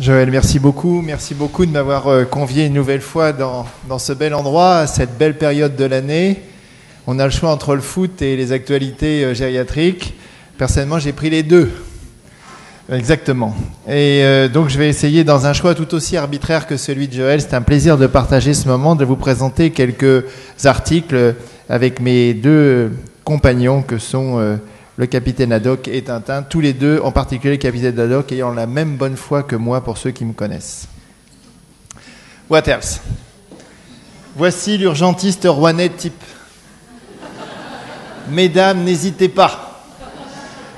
Joël, merci beaucoup. Merci beaucoup de m'avoir convié une nouvelle fois dans ce bel endroit, à cette belle période de l'année. On a le choix entre le foot et les actualités gériatriques. Personnellement, j'ai pris les deux. Exactement. Et donc, je vais essayer, dans un choix tout aussi arbitraire que celui de Joël, c'est un plaisir de partager ce moment, de vous présenter quelques articles avec mes deux compagnons que sont le capitaine Haddock et Tintin, tous les deux, en particulier le capitaine Haddock, ayant la même bonne foi que moi pour ceux qui me connaissent. What else? Voici l'urgentiste rouennais type. Mesdames, n'hésitez pas.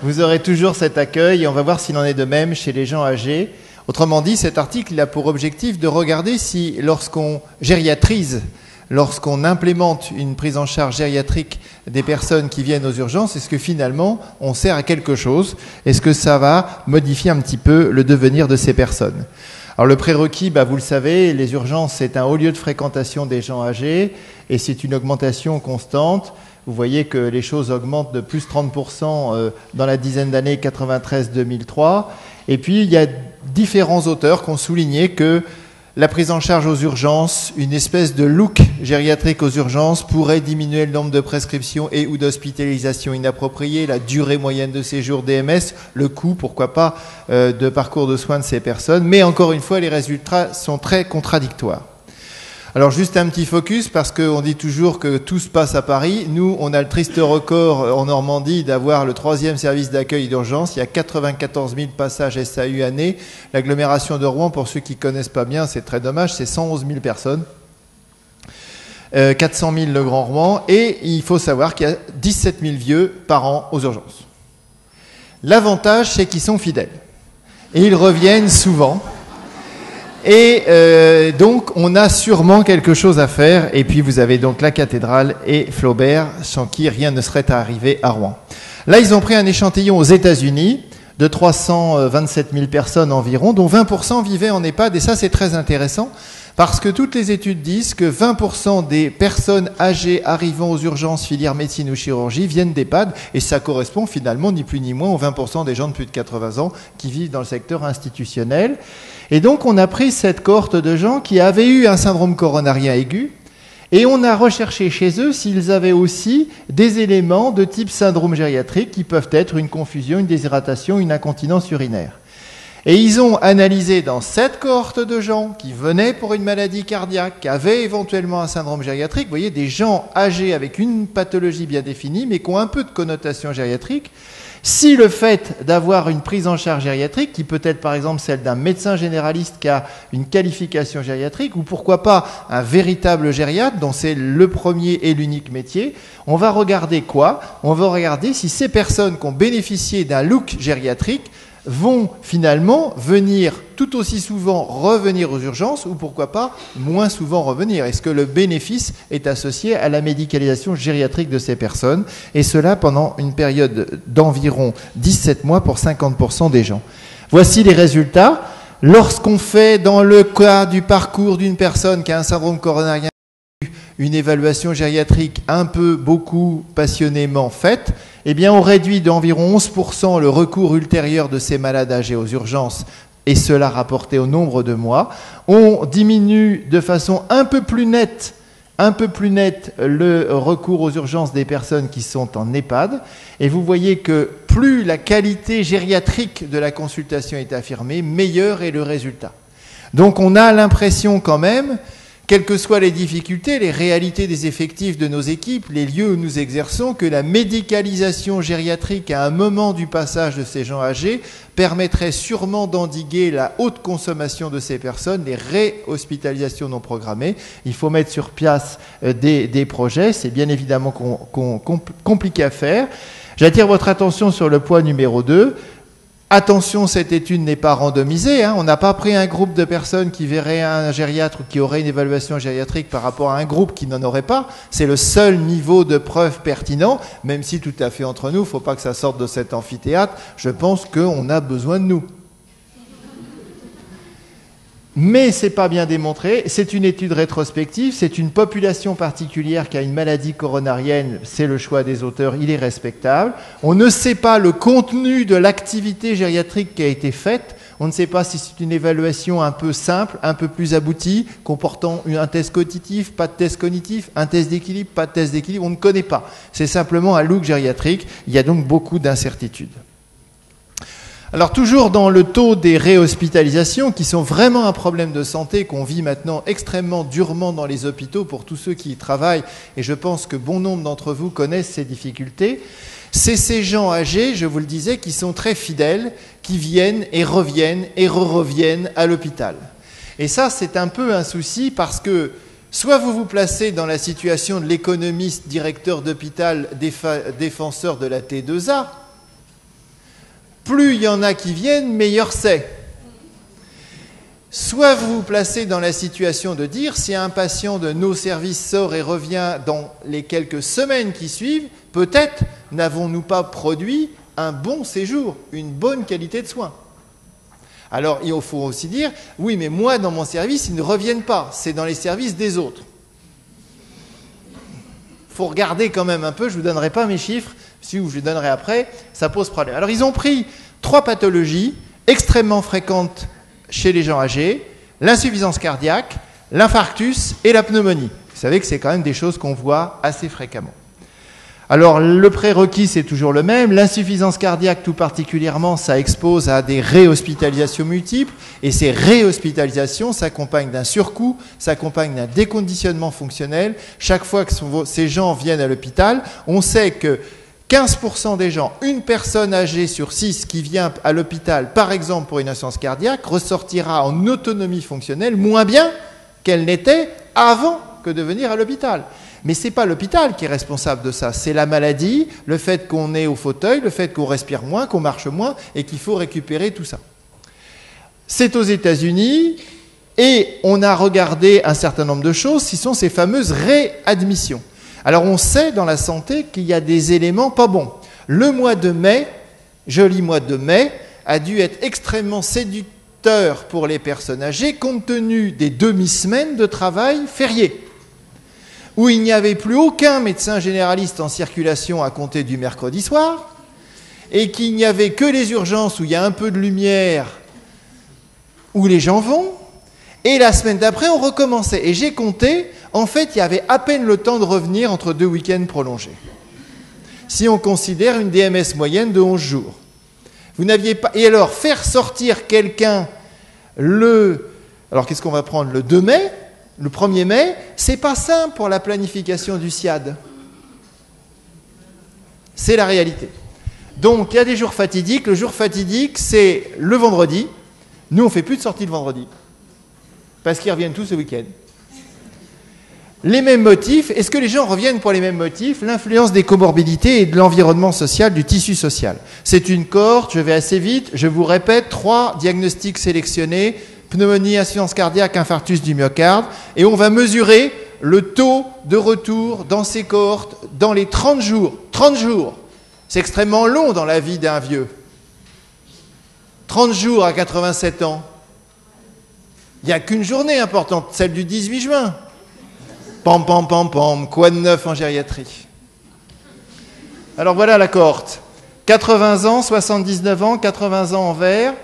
Vous aurez toujours cet accueil et on va voir s'il en est de même chez les gens âgés. Autrement dit, cet article il a pour objectif de regarder si, lorsqu'on gériatrise, lorsqu'on implémente une prise en charge gériatrique des personnes qui viennent aux urgences, est-ce que finalement on sert à quelque chose? Est-ce que ça va modifier un petit peu le devenir de ces personnes? Alors le prérequis, vous le savez, les urgences c'est un haut lieu de fréquentation des gens âgés et c'est une augmentation constante. Vous voyez que les choses augmentent de plus 30% dans la dizaine d'années 93-2003. Et puis il y a différents auteurs qui ont souligné que la prise en charge aux urgences, une espèce de look gériatrique aux urgences pourrait diminuer le nombre de prescriptions et ou d'hospitalisations inappropriées, la durée moyenne de séjour DMS, le coût, pourquoi pas, de parcours de soins de ces personnes. Mais encore une fois, les résultats sont très contradictoires. Alors juste un petit focus, parce qu'on dit toujours que tout se passe à Paris. Nous, on a le triste record en Normandie d'avoir le 3e service d'accueil d'urgence. Il y a 94 000 passages SAU année. L'agglomération de Rouen, pour ceux qui ne connaissent pas bien, c'est très dommage, c'est 111 000 personnes. 400 000 le Grand Rouen. Et il faut savoir qu'il y a 17 000 vieux par an aux urgences. L'avantage, c'est qu'ils sont fidèles. Et ils reviennent souvent. Et donc, on a sûrement quelque chose à faire. Et puis, vous avez donc la cathédrale et Flaubert, sans qui rien ne serait arrivé à Rouen. Là, ils ont pris un échantillon aux États-Unis de 327 000 personnes environ, dont 20% vivaient en EHPAD. Et ça, c'est très intéressant, parce que toutes les études disent que 20% des personnes âgées arrivant aux urgences filière médecine ou chirurgie viennent d'EHPAD. Et ça correspond finalement, ni plus ni moins, aux 20% des gens de plus de 80 ans qui vivent dans le secteur institutionnel. Et donc, on a pris cette cohorte de gens qui avaient eu un syndrome coronarien aigu et on a recherché chez eux s'ils avaient aussi des éléments de type syndrome gériatrique qui peuvent être une confusion, une déshydratation, une incontinence urinaire. Et ils ont analysé dans cette cohorte de gens qui venaient pour une maladie cardiaque, qui avaient éventuellement un syndrome gériatrique, vous voyez, des gens âgés avec une pathologie bien définie mais qui ont un peu de connotation gériatrique, si le fait d'avoir une prise en charge gériatrique, qui peut être par exemple celle d'un médecin généraliste qui a une qualification gériatrique, ou pourquoi pas un véritable gériatre, dont c'est le premier et l'unique métier, on va regarder quoi? On va regarder si ces personnes qui ont bénéficié d'un look gériatrique vont finalement venir tout aussi souvent revenir aux urgences ou pourquoi pas moins souvent revenir. Est-ce que le bénéfice est associé à la médicalisation gériatrique de ces personnes? Et cela pendant une période d'environ 17 mois pour 50% des gens. Voici les résultats. Lorsqu'on fait dans le cas du parcours d'une personne qui a un syndrome coronarien une évaluation gériatrique un peu, beaucoup, passionnément faite, eh bien on réduit d'environ 11% le recours ultérieur de ces malades âgés aux urgences, et cela rapporté au nombre de mois. On diminue de façon un peu plus nette le recours aux urgences des personnes qui sont en EHPAD, et vous voyez que plus la qualité gériatrique de la consultation est affirmée, meilleur est le résultat. Donc on a l'impression quand même, quelles que soient les difficultés, les réalités des effectifs de nos équipes, les lieux où nous exerçons, que la médicalisation gériatrique à un moment du passage de ces gens âgés permettrait sûrement d'endiguer la haute consommation de ces personnes, les réhospitalisations non programmées. Il faut mettre sur place des projets, c'est bien évidemment compliqué à faire. J'attire votre attention sur le point numéro 2. Attention, cette étude n'est pas randomisée. On n'a pas pris un groupe de personnes qui verraient un gériatre ou qui auraient une évaluation gériatrique par rapport à un groupe qui n'en aurait pas. C'est le seul niveau de preuve pertinent, même si tout à fait entre nous, il ne faut pas que ça sorte de cet amphithéâtre. Je pense qu'on a besoin de nous. Mais ce n'est pas bien démontré. C'est une étude rétrospective, c'est une population particulière qui a une maladie coronarienne, c'est le choix des auteurs, il est respectable. On ne sait pas le contenu de l'activité gériatrique qui a été faite. On ne sait pas si c'est une évaluation un peu simple, un peu plus aboutie, comportant un test cognitif, pas de test cognitif, un test d'équilibre, pas de test d'équilibre. On ne connaît pas. C'est simplement un look gériatrique. Il y a donc beaucoup d'incertitudes. Alors toujours dans le taux des réhospitalisations, qui sont vraiment un problème de santé qu'on vit maintenant extrêmement durement dans les hôpitaux pour tous ceux qui y travaillent, et je pense que bon nombre d'entre vous connaissent ces difficultés, c'est ces gens âgés, je vous le disais, qui sont très fidèles, qui viennent et reviennent et reviennent à l'hôpital. Et ça, c'est un peu un souci parce que soit vous vous placez dans la situation de l'économiste, directeur d'hôpital, défenseur de la T2A, plus il y en a qui viennent, meilleur c'est. Soit vous vous placez dans la situation de dire, si un patient de nos services sort et revient dans les quelques semaines qui suivent, peut-être n'avons-nous pas produit un bon séjour, une bonne qualité de soins. Alors il faut aussi dire, oui mais moi dans mon service, ils ne reviennent pas, c'est dans les services des autres. Il faut regarder quand même un peu, je ne vous donnerai pas mes chiffres, si je les donnerai après, ça pose problème. Alors ils ont pris 3 pathologies extrêmement fréquentes chez les gens âgés, l'insuffisance cardiaque, l'infarctus et la pneumonie. Vous savez que c'est quand même des choses qu'on voit assez fréquemment. Alors le prérequis c'est toujours le même, l'insuffisance cardiaque tout particulièrement, ça expose à des réhospitalisations multiples et ces réhospitalisations s'accompagnent d'un surcoût, s'accompagnent d'un déconditionnement fonctionnel. Chaque fois que ces gens viennent à l'hôpital, on sait que 15% des gens, une personne âgée sur 6 qui vient à l'hôpital, par exemple pour une insuffisance cardiaque, ressortira en autonomie fonctionnelle moins bien qu'elle n'était avant que de venir à l'hôpital. Mais ce n'est pas l'hôpital qui est responsable de ça, c'est la maladie, le fait qu'on est au fauteuil, le fait qu'on respire moins, qu'on marche moins et qu'il faut récupérer tout ça. C'est aux États-Unis et on a regardé un certain nombre de choses, ce sont ces fameuses réadmissions. Alors on sait dans la santé qu'il y a des éléments pas bons. Le mois de mai, joli mois de mai, a dû être extrêmement séducteur pour les personnes âgées compte tenu des demi-semaines de travail fériés, où il n'y avait plus aucun médecin généraliste en circulation à compter du mercredi soir, et qu'il n'y avait que les urgences où il y a un peu de lumière, où les gens vont, et la semaine d'après, on recommençait. Et j'ai compté, en fait, il y avait à peine le temps de revenir entre 2 week-ends prolongés. Si on considère une DMS moyenne de 11 jours. Vous n'aviez pas... Et alors, faire sortir quelqu'un Alors, qu'est-ce qu'on va prendre? Le 2 mai, le 1er mai, c'est pas simple pour la planification du SIAD. C'est la réalité. Donc, il y a des jours fatidiques. Le jour fatidique, c'est le vendredi. Nous, on ne fait plus de sortie le vendredi. Parce qu'ils reviennent tous ce week-end. Les mêmes motifs, est-ce que les gens reviennent pour les mêmes motifs? L'influence des comorbidités et de l'environnement social, du tissu social. C'est une cohorte, je vais assez vite, je vous répète, 3 diagnostics sélectionnés, pneumonie, insuffisance cardiaque, infarctus du myocarde, et on va mesurer le taux de retour dans ces cohortes dans les 30 jours. 30 jours, c'est extrêmement long dans la vie d'un vieux. 30 jours à 87 ans. Il n'y a qu'une journée importante, celle du 18 juin. Pam, pam, pam, pam, quoi de neuf en gériatrie? Alors voilà la cohorte. 80 ans, 79 ans, 80 ans en vert.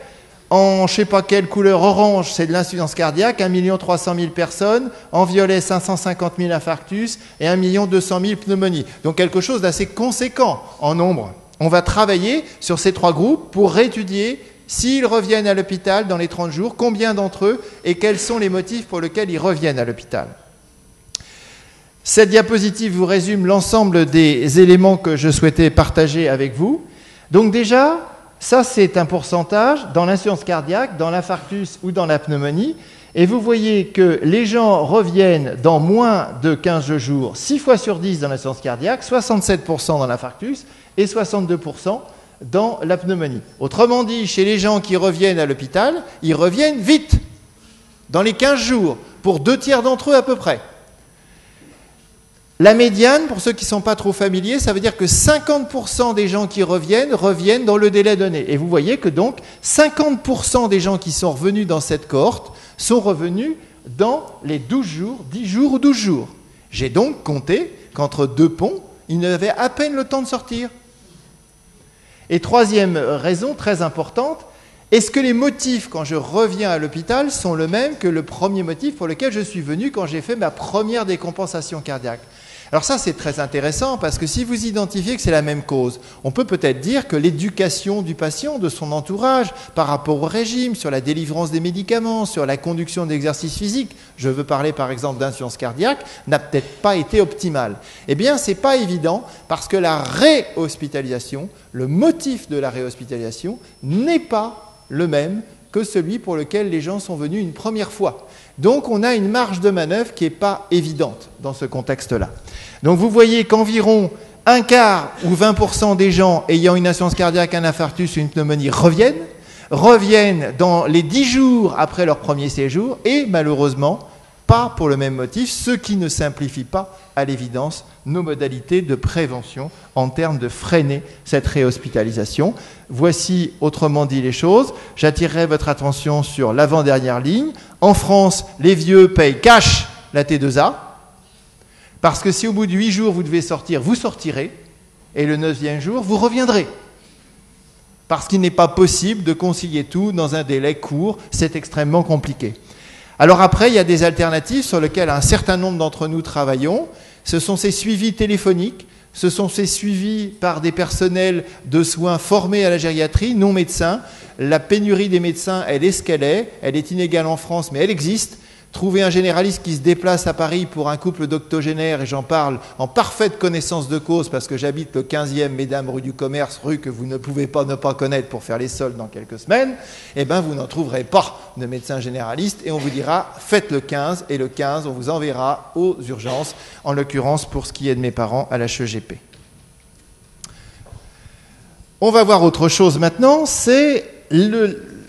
En je ne sais pas quelle couleur orange, c'est de l'insuffisance cardiaque, 1 300 000 personnes. En violet, 550 000 infarctus et 1 200 000 pneumonies. Donc quelque chose d'assez conséquent en nombre. On va travailler sur ces 3 groupes pour étudier s'ils reviennent à l'hôpital dans les 30 jours, combien d'entre eux et quels sont les motifs pour lesquels ils reviennent à l'hôpital. Cette diapositive vous résume l'ensemble des éléments que je souhaitais partager avec vous. Donc déjà, ça c'est un pourcentage dans l'insuffisance cardiaque, dans l'infarctus ou dans la pneumonie. Et vous voyez que les gens reviennent dans moins de 15 jours, 6 fois sur 10 dans l'insuffisance cardiaque, 67% dans l'infarctus et 62% dans la pneumonie. Autrement dit, chez les gens qui reviennent à l'hôpital, ils reviennent vite, dans les 15 jours, pour 2 tiers d'entre eux à peu près. La médiane, pour ceux qui ne sont pas trop familiers, ça veut dire que 50% des gens qui reviennent dans le délai donné. Et vous voyez que donc 50% des gens qui sont revenus dans cette cohorte sont revenus dans les 12 jours, 10 jours ou 12 jours. J'ai donc compté qu'entre 2 ponts, ils n'avaient à peine le temps de sortir. Et troisième raison très importante, Est-ce que les motifs, quand je reviens à l'hôpital, sont les mêmes que le premier motif pour lequel je suis venu quand j'ai fait ma première décompensation cardiaque ? Alors ça, c'est très intéressant parce que si vous identifiez que c'est la même cause, on peut peut-être dire que l'éducation du patient, de son entourage, par rapport au régime, sur la délivrance des médicaments, sur la conduction d'exercice physique, je veux parler par exemple d'insuffisance cardiaque, n'a peut-être pas été optimale. Eh bien, ce n'est pas évident parce que la réhospitalisation, le motif de la réhospitalisation n'est pas le même que celui pour lequel les gens sont venus une première fois. Donc, on a une marge de manœuvre qui n'est pas évidente dans ce contexte-là. Donc, vous voyez qu'environ un quart ou 20% des gens ayant une insuffisance cardiaque, un infarctus ou une pneumonie reviennent dans les 10 jours après leur premier séjour et malheureusement, pas pour le même motif, ce qui ne simplifie pas, à l'évidence, nos modalités de prévention en termes de freiner cette réhospitalisation. Voici autrement dit les choses. J'attirerai votre attention sur l'avant-dernière ligne. En France, les vieux payent cash la T2A, parce que si au bout de 8 jours vous devez sortir, vous sortirez, et le 9e jour, vous reviendrez. Parce qu'il n'est pas possible de concilier tout dans un délai court, c'est extrêmement compliqué. Alors après, il y a des alternatives sur lesquelles un certain nombre d'entre nous travaillons. Ce sont ces suivis téléphoniques, ce sont ces suivis par des personnels de soins formés à la gériatrie, non médecins. La pénurie des médecins, elle est ce qu'elle est inégale en France, mais elle existe. Trouver un généraliste qui se déplace à Paris pour un couple d'octogénaires, et j'en parle en parfaite connaissance de cause parce que j'habite le 15e, mesdames, rue du Commerce, rue que vous ne pouvez pas ne pas connaître pour faire les soldes dans quelques semaines, eh bien vous n'en trouverez pas de médecin généraliste et on vous dira faites le 15 et le 15 on vous enverra aux urgences, en l'occurrence pour ce qui est de mes parents à l'HEGP. On va voir autre chose maintenant, c'est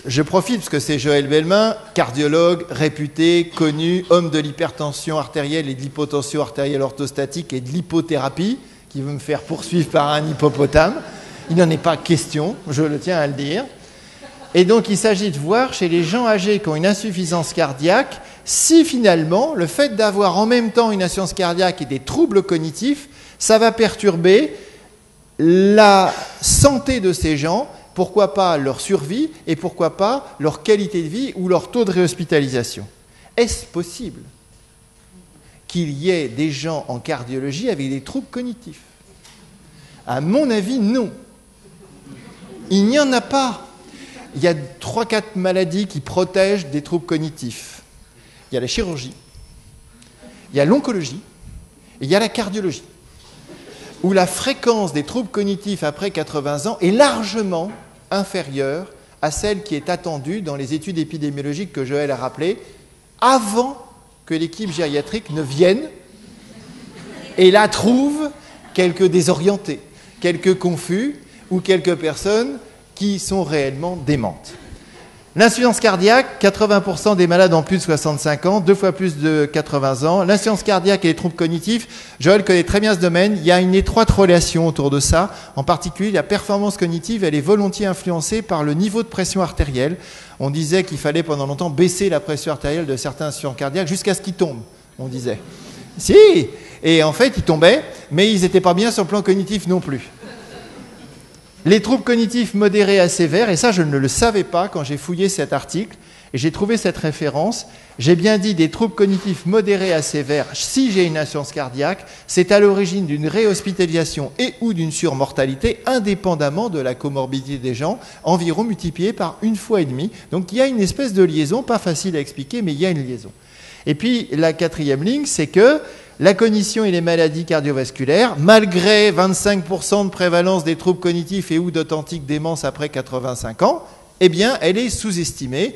je profite parce que c'est Joël Bellemin, cardiologue, réputé, connu, homme de l'hypertension artérielle et de l'hypotension artérielle orthostatique et de l'hypothérapie, qui veut me faire poursuivre par un hippopotame. Il n'en est pas question, je le tiens à le dire. Et donc il s'agit de voir chez les gens âgés qui ont une insuffisance cardiaque, si finalement le fait d'avoir en même temps une insuffisance cardiaque et des troubles cognitifs, ça va perturber la santé de ces gens, pourquoi pas leur survie et pourquoi pas leur qualité de vie ou leur taux de réhospitalisation. Est-ce possible qu'il y ait des gens en cardiologie avec des troubles cognitifs ? À mon avis, non. Il n'y en a pas. Il y a 3-4 maladies qui protègent des troubles cognitifs. Il y a la chirurgie, il y a l'oncologie et il y a la cardiologie, où la fréquence des troubles cognitifs après 80 ans est largement inférieure à celle qui est attendue dans les études épidémiologiques que Joël a rappelées, avant que l'équipe gériatrique ne vienne et la trouve quelques désorientés, quelques confus ou quelques personnes qui sont réellement démentes. L'insuffisance cardiaque, 80% des malades ont plus de 65 ans, 2 fois plus de 80 ans. L'insuffisance cardiaque et les troubles cognitifs, Joël connaît très bien ce domaine, il y a une étroite relation autour de ça. En particulier, la performance cognitive, elle est volontiers influencée par le niveau de pression artérielle. On disait qu'il fallait pendant longtemps baisser la pression artérielle de certains insuffisants cardiaques jusqu'à ce qu'ils tombent, on disait. Si, et en fait, ils tombaient, mais ils n'étaient pas bien sur le plan cognitif non plus. Les troubles cognitifs modérés à sévères, et ça je ne le savais pas quand j'ai fouillé cet article, et j'ai trouvé cette référence, j'ai bien dit des troubles cognitifs modérés à sévères, si j'ai une insuffisance cardiaque, c'est à l'origine d'une réhospitalisation et ou d'une surmortalité, indépendamment de la comorbidité des gens, environ multiplié par 1,5 fois. Donc il y a une espèce de liaison, pas facile à expliquer, mais il y a une liaison. Et puis la 4e ligne, c'est que la cognition et les maladies cardiovasculaires, malgré 25% de prévalence des troubles cognitifs et ou d'authentiques démences après 85 ans, eh bien, elle est sous-estimée.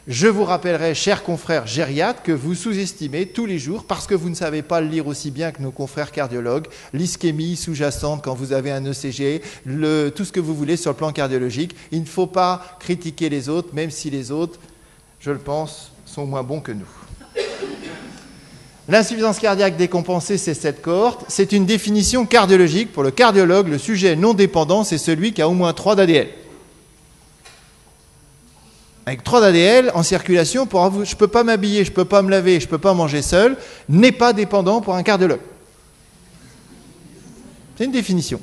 Je vous rappellerai, chers confrères gériatres, que vous sous-estimez tous les jours, parce que vous ne savez pas le lire aussi bien que nos confrères cardiologues, l'ischémie sous-jacente quand vous avez un ECG, tout ce que vous voulez sur le plan cardiologique. Il ne faut pas critiquer les autres, même si les autres, je le pense, sont moins bons que nous. L'insuffisance cardiaque décompensée, c'est cette cohorte. C'est une définition cardiologique. Pour le cardiologue, le sujet non dépendant, c'est celui qui a au moins 3 d'ADL. Avec 3 d'ADL en circulation, je ne peux pas m'habiller, je ne peux pas me laver, je ne peux pas manger seul, n'est pas dépendant pour un cardiologue. C'est une définition.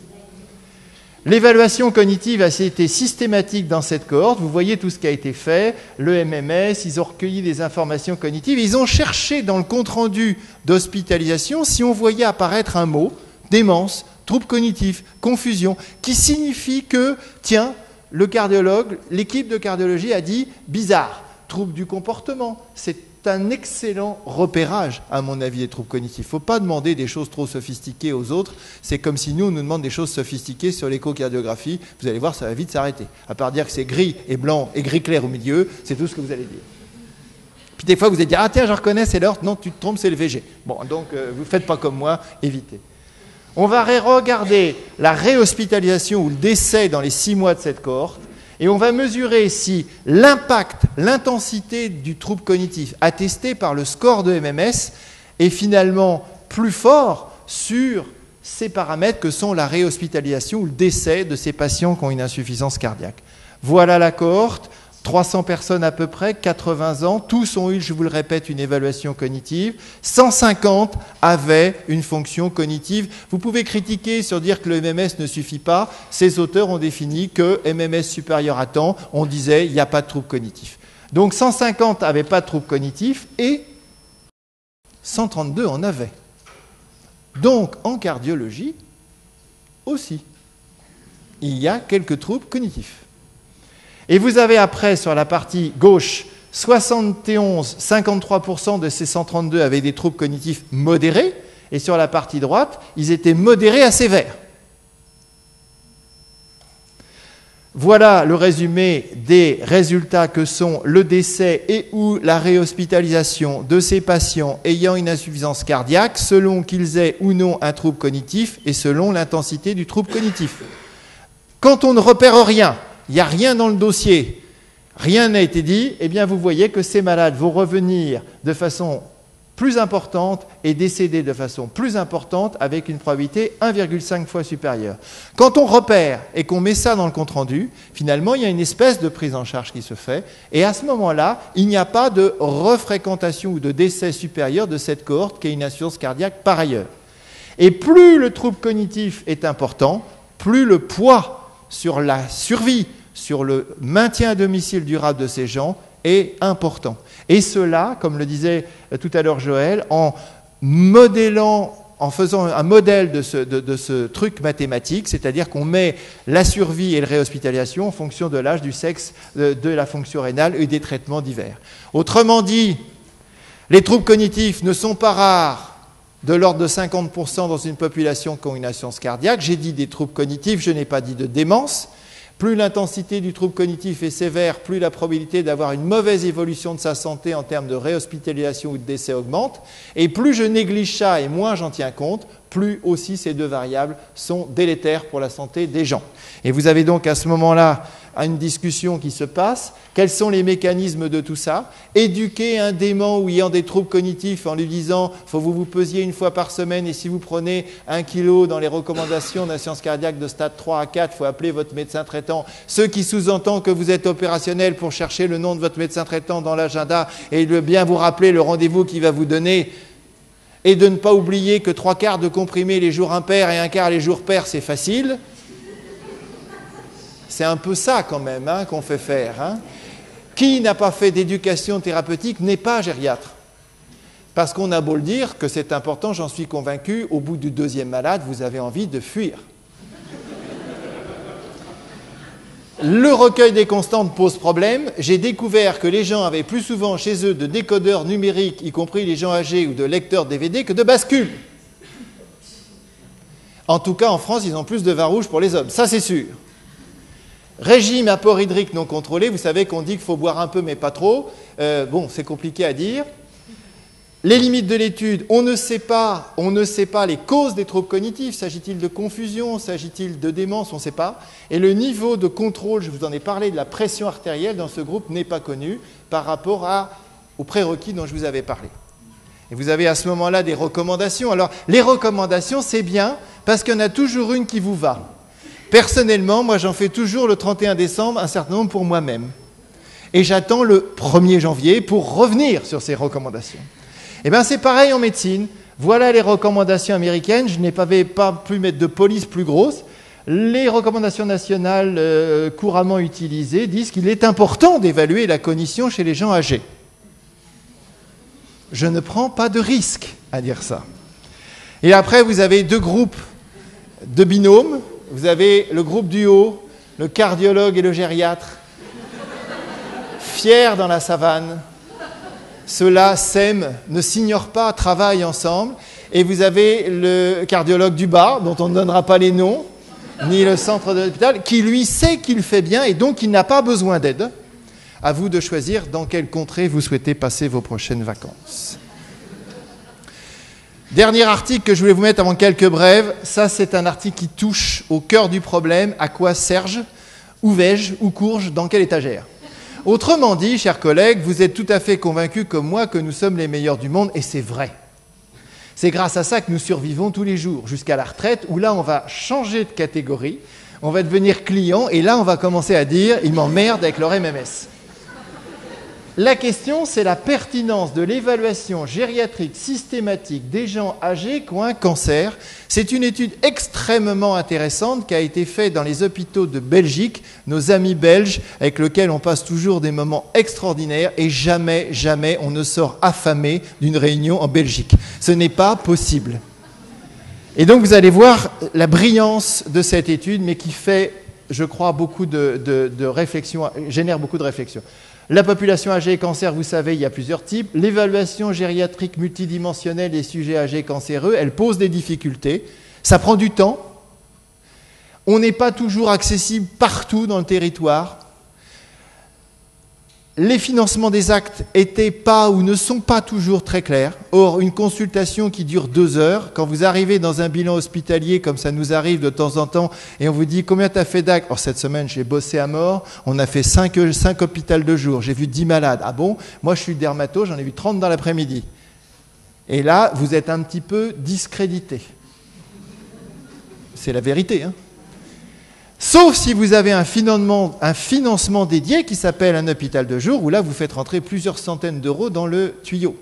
L'évaluation cognitive a été systématique dans cette cohorte. Vous voyez tout ce qui a été fait. Le MMS, ils ont recueilli des informations cognitives. Ils ont cherché dans le compte-rendu d'hospitalisation si on voyait apparaître un mot, démence, trouble cognitif, confusion, qui signifie que, tiens, le cardiologue, l'équipe de cardiologie a dit bizarre, trouble du comportement. C'est un excellent repérage, à mon avis, des troubles cognitifs. Il ne faut pas demander des choses trop sophistiquées aux autres. C'est comme si nous, on nous demande des choses sophistiquées sur l'échocardiographie. Vous allez voir, ça va vite s'arrêter. À part dire que c'est gris et blanc et gris clair au milieu, c'est tout ce que vous allez dire. Puis des fois, vous allez dire, ah tiens, je reconnais, c'est l'heure. Non, tu te trompes, c'est le VG. Bon, donc, vous ne faites pas comme moi, évitez. On va regarder la réhospitalisation ou le décès dans les 6 mois de cette cohorte. Et on va mesurer si l'impact, l'intensité du trouble cognitif attesté par le score de MMS est finalement plus fort sur ces paramètres que sont la réhospitalisation ou le décès de ces patients qui ont une insuffisance cardiaque. Voilà la cohorte, 300 personnes à peu près, 80 ans, tous ont eu, je vous le répète, une évaluation cognitive, 150 avaient une fonction cognitive. Vous pouvez critiquer sur dire que le MMS ne suffit pas, ces auteurs ont défini que MMS supérieur à temps, on disait il n'y a pas de trouble cognitif. Donc 150 n'avaient pas de trouble cognitif et 132 en avaient. Donc en cardiologie aussi, il y a quelques troubles cognitifs. Et vous avez après, sur la partie gauche, 53% de ces 132 avaient des troubles cognitifs modérés, et sur la partie droite, ils étaient modérés à sévères. Voilà le résumé des résultats que sont le décès et ou la réhospitalisation de ces patients ayant une insuffisance cardiaque, selon qu'ils aient ou non un trouble cognitif et selon l'intensité du trouble cognitif. Quand on ne repère rien, il n'y a rien dans le dossier, rien n'a été dit, eh bien vous voyez que ces malades vont revenir de façon plus importante et décéder de façon plus importante avec une probabilité 1,5 fois supérieure. Quand on repère et qu'on met ça dans le compte-rendu, finalement, il y a une espèce de prise en charge qui se fait et à ce moment-là, il n'y a pas de refréquentation ou de décès supérieur de cette cohorte qui a une insuffisance cardiaque par ailleurs. Et plus le trouble cognitif est important, plus le poids sur la survie, sur le maintien à domicile durable de ces gens est important. Et cela, comme le disait tout à l'heure Joël, en modélant, en faisant un modèle de ce truc mathématique, c'est-à-dire qu'on met la survie et la réhospitalisation en fonction de l'âge, du sexe, de la fonction rénale et des traitements divers. Autrement dit, les troubles cognitifs ne sont pas rares, de l'ordre de 50% dans une population qui a une insuffisance cardiaque. J'ai dit des troubles cognitifs, je n'ai pas dit de démence. Plus l'intensité du trouble cognitif est sévère, plus la probabilité d'avoir une mauvaise évolution de sa santé en termes de réhospitalisation ou de décès augmente. Et plus je néglige ça et moins j'en tiens compte, plus aussi ces deux variables sont délétères pour la santé des gens. Et vous avez donc à ce moment-là une discussion qui se passe. Quels sont les mécanismes de tout ça? Éduquer un dément ou ayant des troubles cognitifs en lui disant « il faut que vous vous pesiez une fois par semaine et si vous prenez 1 kg dans les recommandations d'insuffisance cardiaque de stade 3 à 4, il faut appeler votre médecin traitant ». Ce qui sous-entend que vous êtes opérationnel pour chercher le nom de votre médecin traitant dans l'agenda et de bien vous rappeler le rendez-vous qu'il va vous donner et de ne pas oublier que 3/4 de comprimés les jours impairs et 1/4 les jours pairs, c'est facile. C'est un peu ça quand même qu'on fait faire. Qui n'a pas fait d'éducation thérapeutique n'est pas gériatre. Parce qu'on a beau le dire que c'est important, j'en suis convaincu, au bout du 2e malade, vous avez envie de fuir. Le recueil des constantes pose problème. J'ai découvert que les gens avaient plus souvent chez eux de décodeurs numériques, y compris les gens âgés, ou de lecteurs DVD que de bascules. En tout cas, en France, ils ont plus de vin rouge pour les hommes, ça c'est sûr. Régime apport hydrique non contrôlé, vous savez qu'on dit qu'il faut boire un peu mais pas trop. Bon, c'est compliqué à dire. Les limites de l'étude, on ne sait pas les causes des troubles cognitifs. S'agit-il de confusion? S'agit-il de démence? On ne sait pas. Et le niveau de contrôle, je vous en ai parlé, de la pression artérielle dans ce groupe n'est pas connu par rapport aux prérequis dont je vous avais parlé. Et vous avez à ce moment-là des recommandations. Alors, les recommandations, c'est bien parce qu'il y en a toujours une qui vous va. Personnellement, moi, j'en fais toujours le 31 décembre un certain nombre pour moi-même. Et j'attends le 1er janvier pour revenir sur ces recommandations. Eh bien, c'est pareil en médecine. Voilà les recommandations américaines. Je n'ai pas pu mettre de police plus grosse. Les recommandations nationales couramment utilisées disent qu'il est important d'évaluer la cognition chez les gens âgés. Je ne prends pas de risque à dire ça. Et après, vous avez deux groupes de binômes. Vous avez le groupe du haut, le cardiologue et le gériatre, fiers dans la savane. Ceux-là s'aiment, ne s'ignorent pas, travaillent ensemble. Et vous avez le cardiologue du bas, dont on ne donnera pas les noms, ni le centre de l'hôpital, qui lui sait qu'il fait bien et donc il n'a pas besoin d'aide. À vous de choisir dans quelle contrée vous souhaitez passer vos prochaines vacances. Dernier article que je voulais vous mettre avant quelques brèves. Ça, c'est un article qui touche au cœur du problème. À quoi Serge, où vais-je, où cours-je, dans quelle étagère? Autrement dit, chers collègues, vous êtes tout à fait convaincus comme moi que nous sommes les meilleurs du monde, et c'est vrai. C'est grâce à ça que nous survivons tous les jours, jusqu'à la retraite, où là, on va changer de catégorie, on va devenir client, et là, on va commencer à dire « ils m'emmerdent avec leur MMS ». La question, c'est la pertinence de l'évaluation gériatrique systématique des gens âgés qui ont un cancer. C'est une étude extrêmement intéressante qui a été faite dans les hôpitaux de Belgique, nos amis belges, avec lesquels on passe toujours des moments extraordinaires, et jamais, jamais on ne sort affamé d'une réunion en Belgique. Ce n'est pas possible. Et donc vous allez voir la brillance de cette étude, mais qui fait, je crois, beaucoup de réflexions, génère beaucoup de réflexions. La population âgée et cancer, vous savez, il y a plusieurs types. L'évaluation gériatrique multidimensionnelle des sujets âgés cancéreux, elle pose des difficultés. Ça prend du temps. On n'est pas toujours accessible partout dans le territoire. Les financements des actes étaient pas ou ne sont pas toujours très clairs. Or, une consultation qui dure 2 heures, quand vous arrivez dans un bilan hospitalier, comme ça nous arrive de temps en temps, et on vous dit combien tu as fait d'actes? Or, cette semaine, j'ai bossé à mort, on a fait 5 hôpitaux de jour, j'ai vu 10 malades. Ah bon? Moi, je suis dermato, j'en ai vu 30 dans l'après-midi. Et là, vous êtes un petit peu discrédité. C'est la vérité, hein? Sauf si vous avez un financement dédié qui s'appelle un hôpital de jour, où là, vous faites rentrer plusieurs centaines d'euros dans le tuyau.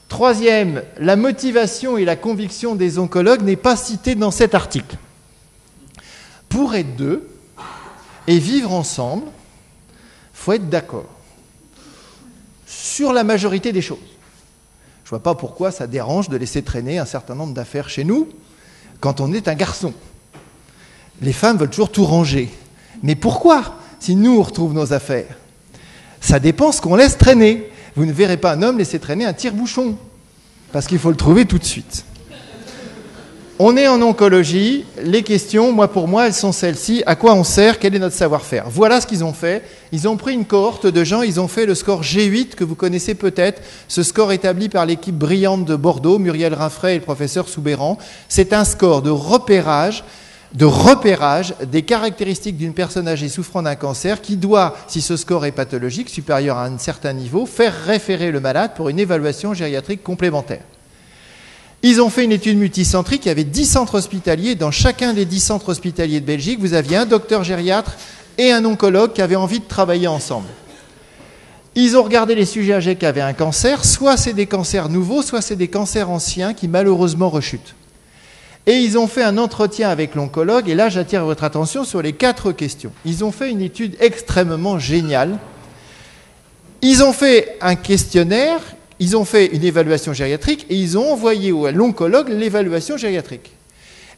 Troisième, la motivation et la conviction des oncologues n'est pas citée dans cet article. Pour être deux et vivre ensemble, il faut être d'accord sur la majorité des choses. Je ne vois pas pourquoi ça dérange de laisser traîner un certain nombre d'affaires chez nous quand on est un garçon. Les femmes veulent toujours tout ranger. Mais pourquoi, si nous, on retrouve nos affaires? Ça dépend ce qu'on laisse traîner. Vous ne verrez pas un homme laisser traîner un tire-bouchon, parce qu'il faut le trouver tout de suite. On est en oncologie. Les questions, pour moi, elles sont celles-ci. À quoi on sert? Quel est notre savoir-faire? Voilà ce qu'ils ont fait. Ils ont pris une cohorte de gens. Ils ont fait le score G8, que vous connaissez peut-être. Ce score établi par l'équipe brillante de Bordeaux, Muriel Rinfret et le professeur Soubéran. C'est un score de repérage des caractéristiques d'une personne âgée souffrant d'un cancer qui doit, si ce score est pathologique, supérieur à un certain niveau, faire référer le malade pour une évaluation gériatrique complémentaire. Ils ont fait une étude multicentrique, il y avait 10 centres hospitaliers. Dans chacun des 10 centres hospitaliers de Belgique, vous aviez un docteur gériatre et un oncologue qui avaient envie de travailler ensemble. Ils ont regardé les sujets âgés qui avaient un cancer, soit c'est des cancers nouveaux, soit c'est des cancers anciens qui malheureusement rechutent. Et ils ont fait un entretien avec l'oncologue, et là j'attire votre attention sur les 4 questions. Ils ont fait une étude extrêmement géniale. Ils ont fait un questionnaire, ils ont fait une évaluation gériatrique, et ils ont envoyé à l'oncologue l'évaluation gériatrique.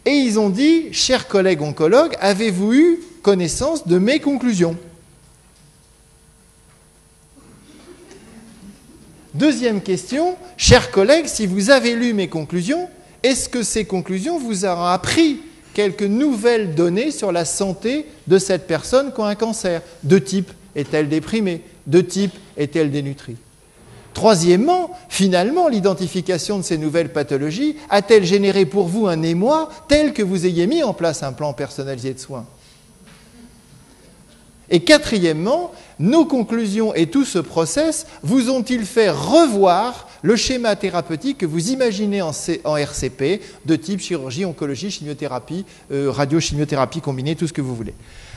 Et ils ont dit, chers collègues oncologues, avez-vous eu connaissance de mes conclusions? Deuxième question, chers collègues, si vous avez lu mes conclusions, est-ce que ces conclusions vous auront appris quelques nouvelles données sur la santé de cette personne qui a un cancer? De type, est-elle déprimée? De type, est-elle dénutrie? Troisièmement, finalement, l'identification de ces nouvelles pathologies a-t-elle généré pour vous un émoi tel que vous ayez mis en place un plan personnalisé de soins? Et quatrièmement, nos conclusions et tout ce process vous ont-ils fait revoir le schéma thérapeutique que vous imaginez en RCP, de type chirurgie, oncologie, chimiothérapie, radiochimiothérapie combinée, tout ce que vous voulez.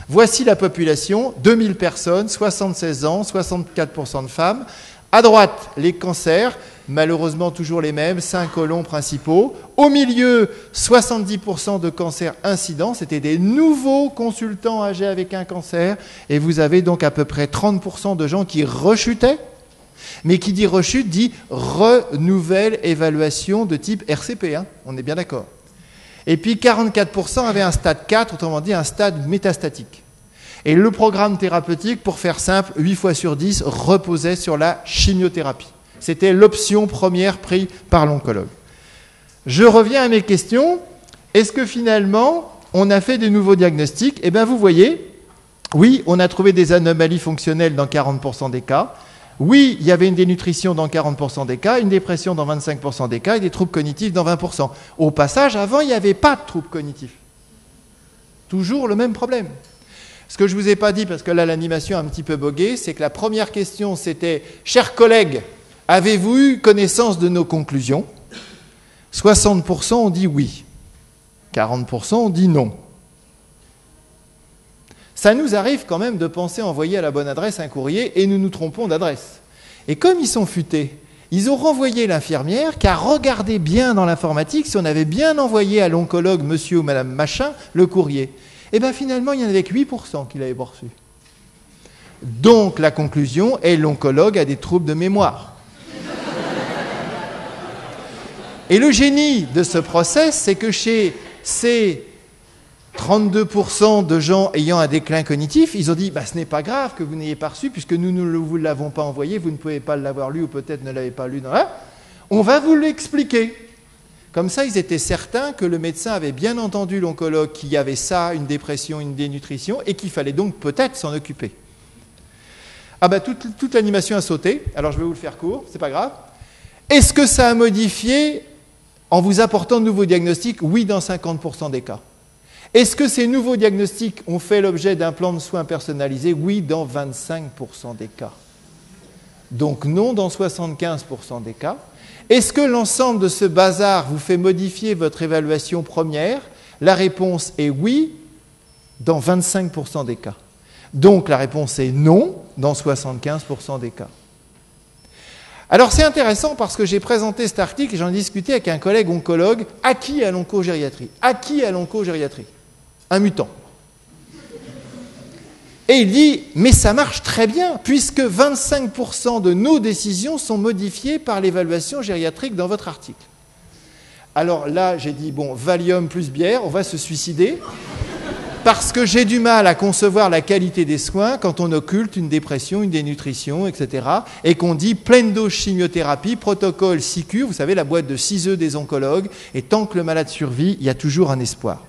Voici la population, 2000 personnes, 76 ans, 64% de femmes, À droite, les cancers, malheureusement toujours les mêmes, 5 côlons principaux. Au milieu, 70% de cancers incidents, c'était des nouveaux consultants âgés avec un cancer. Et vous avez donc à peu près 30% de gens qui rechutaient. Mais qui dit rechute dit renouvelle évaluation de type RCP, hein, on est bien d'accord. Et puis 44% avaient un stade 4, autrement dit un stade métastatique. Et le programme thérapeutique, pour faire simple, 8 fois sur 10, reposait sur la chimiothérapie. C'était l'option première prise par l'oncologue. Je reviens à mes questions. Est-ce que finalement, on a fait des nouveaux diagnostics ? Eh bien, vous voyez, oui, on a trouvé des anomalies fonctionnelles dans 40% des cas. Oui, il y avait une dénutrition dans 40% des cas, une dépression dans 25% des cas et des troubles cognitifs dans 20%. Au passage, avant, il n'y avait pas de troubles cognitifs. Toujours le même problème. Ce que je ne vous ai pas dit, parce que là, l'animation a un petit peu bogué, c'est que la première question, c'était « Chers collègues, avez-vous eu connaissance de nos conclusions ?» 60% ont dit oui. 40% ont dit non. Ça nous arrive quand même de penser envoyer à la bonne adresse un courrier et nous nous trompons d'adresse. Et comme ils sont futés, ils ont renvoyé l'infirmière qui a regardé bien dans l'informatique si on avait bien envoyé à l'oncologue monsieur ou madame machin le courrier. Et bien finalement, il y en avait que 8% qui l'avaient pas reçu. Donc la conclusion est l'oncologue a des troubles de mémoire. Et le génie de ce process, c'est que chez ces 32% de gens ayant un déclin cognitif, ils ont dit ce n'est pas grave que vous n'ayez pas reçu, puisque nous ne vous l'avons pas envoyé, vous ne pouvez pas l'avoir lu ou peut-être ne l'avez pas lu. On va vous l'expliquer. Comme ça, ils étaient certains que le médecin avait bien entendu l'oncologue qu'il y avait ça, une dépression, une dénutrition, et qu'il fallait donc peut-être s'en occuper. Toute l'animation a sauté, alors je vais vous le faire court, c'est pas grave. Est-ce que ça a modifié en vous apportant de nouveaux diagnostics ? Oui, dans 50% des cas. Est-ce que ces nouveaux diagnostics ont fait l'objet d'un plan de soins personnalisé ? Oui, dans 25% des cas. Donc non, dans 75% des cas. Est-ce que l'ensemble de ce bazar vous fait modifier votre évaluation première ? La réponse est oui, dans 25% des cas. Donc la réponse est non, dans 75% des cas. Alors c'est intéressant parce que j'ai présenté cet article et j'en ai discuté avec un collègue oncologue acquis à l'oncogériatrie. Un mutant. Et il dit, mais ça marche très bien, puisque 25% de nos décisions sont modifiées par l'évaluation gériatrique dans votre article. Alors là, j'ai dit, Valium plus bière, on va se suicider, parce que j'ai du mal à concevoir la qualité des soins quand on occulte une dépression, une dénutrition, etc. Et qu'on dit pleine dose chimiothérapie, protocole SICU, vous savez, la boîte de 6 œufs des oncologues, et tant que le malade survit, il y a toujours un espoir.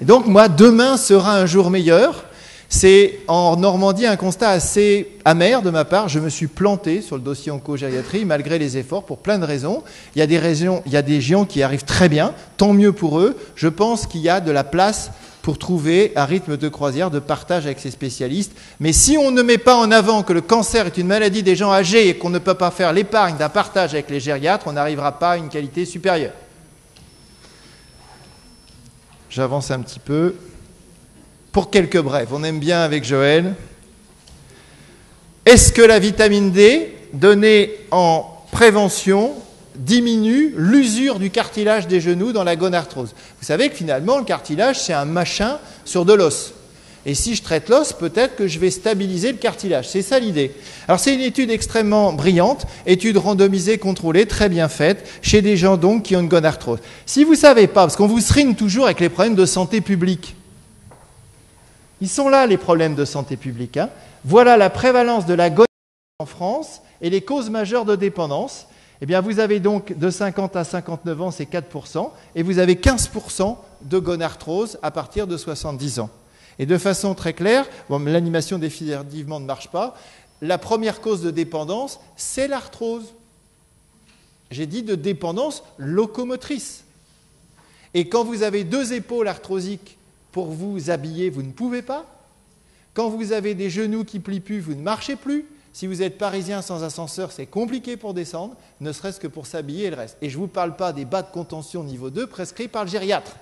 Et donc, moi, demain sera un jour meilleur. C'est en Normandie un constat assez amer de ma part. Je me suis planté sur le dossier oncogériatrie malgré les efforts pour plein de raisons. Il y a des gens qui arrivent très bien, tant mieux pour eux. Je pense qu'il y a de la place pour trouver un rythme de croisière, de partage avec ces spécialistes. Mais si on ne met pas en avant que le cancer est une maladie des gens âgés et qu'on ne peut pas faire l'épargne d'un partage avec les gériatres, on n'arrivera pas à une qualité supérieure. J'avance un petit peu. Pour quelques brèves, on aime bien avec Joël. Est-ce que la vitamine D, donnée en prévention, diminue l'usure du cartilage des genoux dans la gonarthrose ? Vous savez que finalement, le cartilage, c'est un machin sur de l'os. Et si je traite l'os, peut-être que je vais stabiliser le cartilage. C'est ça l'idée. Alors c'est une étude extrêmement brillante, étude randomisée, contrôlée, très bien faite, chez des gens donc qui ont une gonarthrose. Si vous ne savez pas, parce qu'on vous seringue toujours avec les problèmes de santé publique, ils sont là les problèmes de santé publique. Voilà la prévalence de la gonarthrose en France et les causes majeures de dépendance. Eh bien, vous avez donc de 50 à 59 ans, c'est 4%, et vous avez 15% de gonarthrose à partir de 70 ans. Et de façon très claire, l'animation définitivement ne marche pas, la première cause de dépendance, c'est l'arthrose. J'ai dit de dépendance locomotrice. Et quand vous avez 2 épaules arthrosiques pour vous habiller, vous ne pouvez pas. Quand vous avez des genoux qui plient plus, vous ne marchez plus. Si vous êtes parisien sans ascenseur, c'est compliqué pour descendre, ne serait-ce que pour s'habiller et le reste. Et je ne vous parle pas des bas de contention niveau 2 prescrits par le gériatre.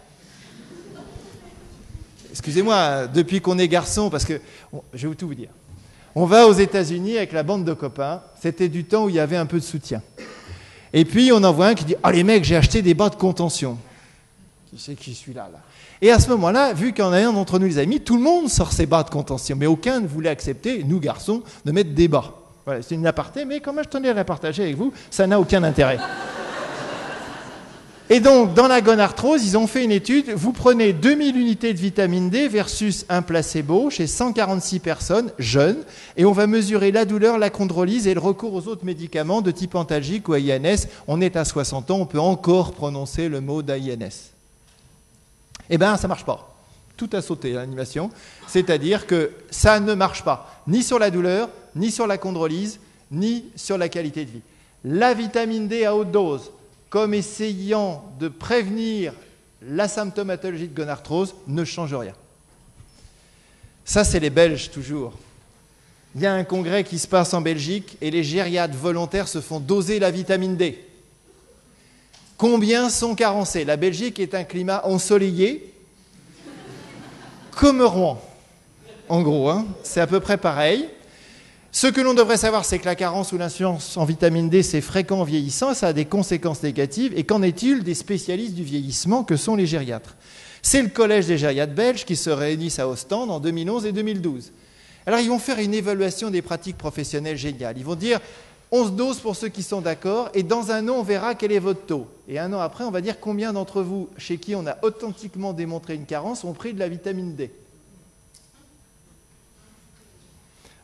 Excusez-moi, depuis qu'on est garçon, parce que je vais tout vous dire. On va aux États-Unis avec la bande de copains. C'était du temps où il y avait un peu de soutien. Et puis, on en voit un qui dit « Ah, les mecs, j'ai acheté des bas de contention. » Qui c'est qui suis là. Et à ce moment-là, vu qu'il y en a un d'entre nous, les amis, tout le monde sort ses bas de contention. Mais aucun ne voulait accepter, nous garçons, de mettre des bas. Voilà, c'est une aparté, mais quand même, je tenais à la partager avec vous. Ça n'a aucun intérêt. Et donc, dans la gonarthrose, ils ont fait une étude. Vous prenez 2000 unités de vitamine D versus un placebo chez 146 personnes jeunes. Et on va mesurer la douleur, la chondrolyse et le recours aux autres médicaments de type antalgique ou AINS. On est à 60 ans, on peut encore prononcer le mot d'AINS. Eh bien, ça ne marche pas. Tout a sauté, l'animation. C'est-à-dire que ça ne marche pas, ni sur la douleur, ni sur la chondrolyse, ni sur la qualité de vie. La vitamine D à haute dose, comme essayant de prévenir la symptomatologie de gonarthrose, ne change rien. Ça, c'est les Belges, toujours. Il y a un congrès qui se passe en Belgique et les gériatres volontaires se font doser la vitamine D. Combien sont carencés? La Belgique est un climat ensoleillé, comme Rouen. En gros, hein, c'est à peu près pareil. Ce que l'on devrait savoir, c'est que la carence ou l'insuffisance en vitamine D, c'est fréquent en vieillissant, ça a des conséquences négatives. Et qu'en est-il des spécialistes du vieillissement que sont les gériatres? C'est le collège des gériatres belges qui se réunissent à Ostende en 2011 et 2012. Alors, ils vont faire une évaluation des pratiques professionnelles géniales. Ils vont dire 11 doses pour ceux qui sont d'accord, et dans un an, on verra quel est votre taux. Et un an après, on va dire combien d'entre vous, chez qui on a authentiquement démontré une carence, ont pris de la vitamine D.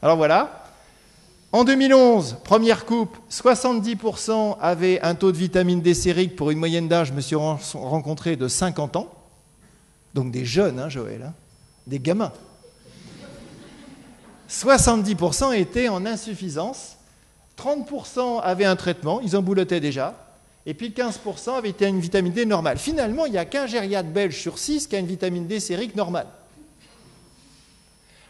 Alors voilà. En 2011, première coupe, 70% avaient un taux de vitamine D sérique pour une moyenne d'âge, je me suis rencontré, de 50 ans. Donc des jeunes, hein, Joël, hein, des gamins. 70% étaient en insuffisance. 30% avaient un traitement, ils en boulottaient déjà, et puis 15% avaient été à une vitamine D normale. Finalement, il n'y a qu'un gériatre belge sur 6 qui a une vitamine D sérique normale.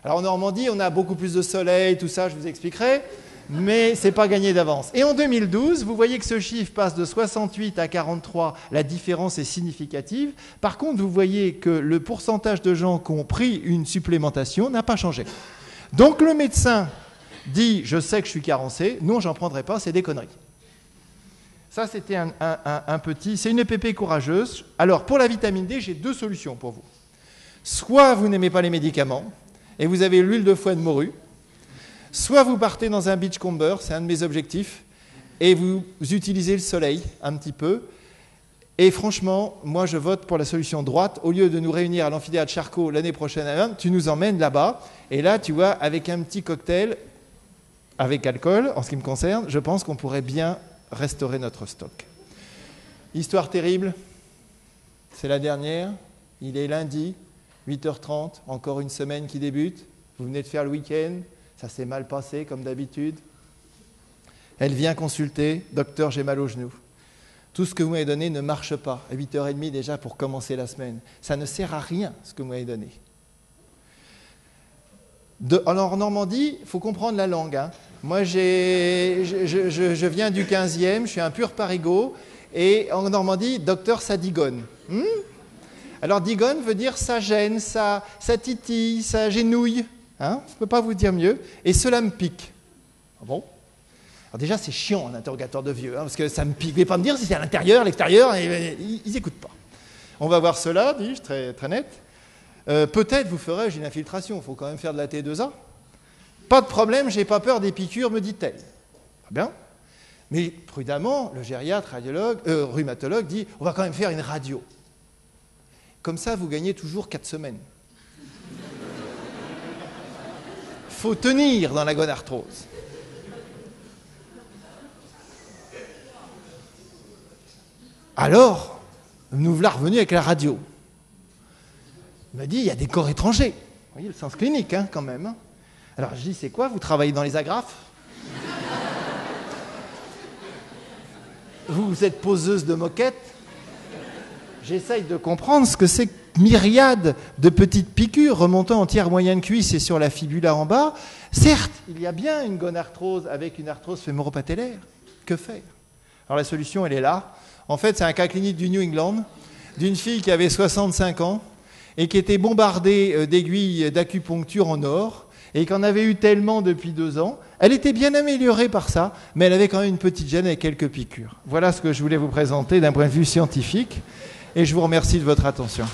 Alors en Normandie, on a beaucoup plus de soleil, tout ça, je vous expliquerai, mais ce n'est pas gagné d'avance. Et en 2012, vous voyez que ce chiffre passe de 68 à 43, la différence est significative. Par contre, vous voyez que le pourcentage de gens qui ont pris une supplémentation n'a pas changé. Donc le médecin dit « je sais que je suis carencé, non, j'en prendrai pas, c'est des conneries ». Ça, c'était un petit... C'est une EPP courageuse. Alors, pour la vitamine D, j'ai deux solutions pour vous. Soit vous n'aimez pas les médicaments, et vous avez l'huile de foie de morue, soit vous partez dans un beachcomber, c'est un de mes objectifs, et vous utilisez le soleil un petit peu. Et franchement, moi, je vote pour la solution droite. Au lieu de nous réunir à l'amphithéâtre Charcot l'année prochaine, tu nous emmènes là-bas, et là, tu vois, avec un petit cocktail, avec alcool, en ce qui me concerne, je pense qu'on pourrait bien restaurer notre stock. Histoire terrible, c'est la dernière. Il est lundi, 8h30, encore une semaine qui débute. Vous venez de faire le week-end, ça s'est mal passé comme d'habitude. Elle vient consulter, docteur, j'ai mal au genou. Tout ce que vous m'avez donné ne marche pas. À 8h30 déjà pour commencer la semaine. Ça ne sert à rien, ce que vous m'avez donné. Alors en Normandie, il faut comprendre la langue. Hein. Moi, je viens du 15e, je suis un pur parigot, et en Normandie, docteur, ça digonne. Alors digonne veut dire ça gêne, ça titille, ça genouille. Hein, je ne peux pas vous dire mieux. Et cela me pique. Ah bon? Alors déjà, c'est chiant un interrogateur de vieux, hein, parce que ça me pique. Vous ne pouvez pas me dire si c'est à l'intérieur, l'extérieur, ils n'écoutent pas. On va voir cela, dis-je, très, très net. Peut-être vous ferai-je une infiltration, il faut quand même faire de la T2A. Pas de problème, j'ai pas peur des piqûres, me dit-elle. Très bien. Mais prudemment, le gériatre, rhumatologue dit, on va quand même faire une radio. Comme ça, vous gagnez toujours 4 semaines. Faut tenir dans la gonarthrose. Alors, nous voilà revenus avec la radio. Il m'a dit, il y a des corps étrangers. Vous voyez le sens clinique, hein, quand même. Alors, je dis, c'est quoi? Vous travaillez dans les agrafes? Vous êtes poseuse de moquettes? J'essaye de comprendre ce que c'est que myriades de petites piqûres remontant en tiers moyenne cuisse et sur la fibula en bas. Certes, il y a bien une gonarthrose avec une arthrose fémoropatellaire. Que faire? Alors, la solution, elle est là. En fait, c'est un cas clinique du New England, d'une fille qui avait 65 ans, et qui était bombardée d'aiguilles d'acupuncture en or, et qu'en avait eu tellement depuis 2 ans. Elle était bien améliorée par ça, mais elle avait quand même une petite gêne avec quelques piqûres. Voilà ce que je voulais vous présenter d'un point de vue scientifique, et je vous remercie de votre attention.